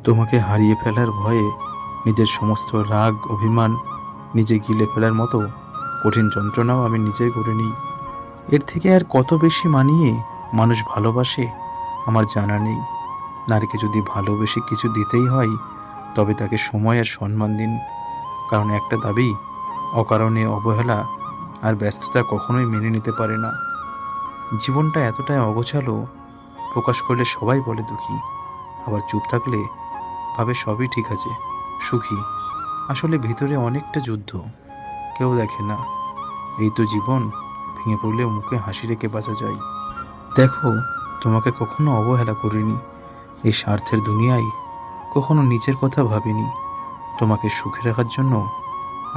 তোমাকে হারিয়ে ফেলার ভয়ে নিজের সমস্ত রাগ অভিমান নিজে গিলে ফেলার মতো কঠিন যন্ত্রণাও আমি নিজেই করে নিই। এর থেকে আর কত বেশি মানিয়ে মানুষ ভালোবাসে আমার জানা নেই। নারীকে যদি ভালোবেসে কিছু দিতেই হয় তবে তাকে সময় আর সম্মান দিন। কারণ একটা দাবি, অকারণে অবহেলা আর ব্যস্ততা কখনোই মেনে নিতে পারে না। জীবনটা এতটাই অগোছালো, প্রকাশ করলে সবাই বলে দুঃখী, আবার চুপ থাকলে ভাবে সবই ঠিক আছে, সুখী। আসলে ভিতরে অনেকটা যুদ্ধ, কেউ দেখে না। এই তো জীবন, ভেঙে পড়লেও মুখে হাসি রেখে বাঁচা যায়। দেখো, তোমাকে কখনো অবহেলা করিনি। এই স্বার্থের দুনিয়ায় কখনো নিজের কথা ভাবিনি। তোমাকে সুখে রাখার জন্য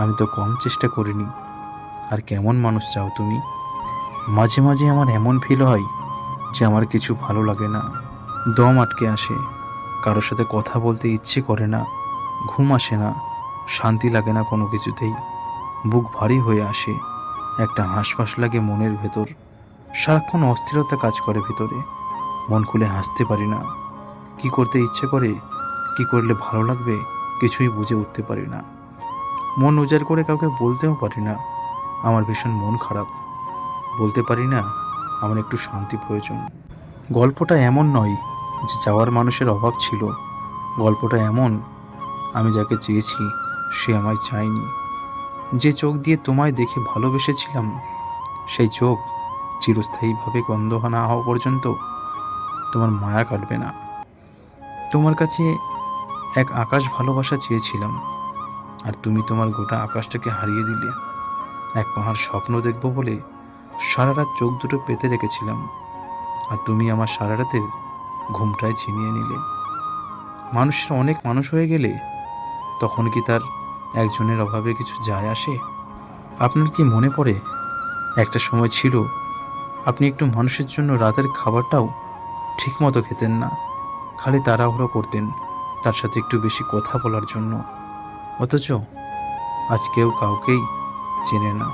আমি তো কম চেষ্টা করিনি। আর কেমন মানুষ চাও তুমি? মাঝে মাঝে আমার এমন ফিল হয় যে আমার কিছু ভালো লাগে না, দম আটকে আসে, কারোর সাথে কথা বলতে ইচ্ছে করে না, ঘুম আসে না, শান্তি লাগে না কোনো কিছুতেই। বুক ভারী হয়ে আসে, একটা হাঁসফাঁস লাগে মনের ভেতর। সারাক্ষণ অস্থিরতা কাজ করে ভিতরে, মন খুলে হাসতে পারি না। কি করতে ইচ্ছে করে, কি করলে ভালো লাগবে, কিছুই বুঝে উঠতে পারি না। মন উজাড় করে কাউকে বলতেও পারি না আমার ভীষণ মন খারাপ। বলতে পারি না আমার একটু শান্তি প্রয়োজন। গল্পটা এমন নয় যে চাওয়ার মানুষের অভাব ছিল। গল্পটা এমন, আমি যাকে চেয়েছি সে আমায় চায়নি। যে চোখ দিয়ে তোমায় দেখে ভালোবেসেছিলাম, সেই চোখ চিরস্থায়ীভাবে গন্ধ না হওয়া পর্যন্ত তোমার মায়া কাটবে না। তোমার কাছে এক আকাশ ভালোবাসা চেয়েছিলাম, আর তুমি তোমার গোটা আকাশটাকে হারিয়ে দিলে। এক পাহাড় স্বপ্ন দেখব বলে সারা রাত চোখ দুটো পেতে রেখেছিলাম, আর তুমি আমার সারা রাতের ঘুমটায় ছিনিয়ে নিলে। মানুষের অনেক মানুষ হয়ে গেলে তখন কি তার একজনের অভাবে কিছু যায় আসে? আপনার কি মনে পড়ে একটা সময় ছিল আপনি একটু মানুষের জন্য রাতের খাবারটাও ঠিক মতো খেতেন না, খালি তাড়াহুড়ো করতেন তার সাথে একটু বেশি কথা বলার জন্য। অথচ আজ কেউ কাউকেই চেনে না।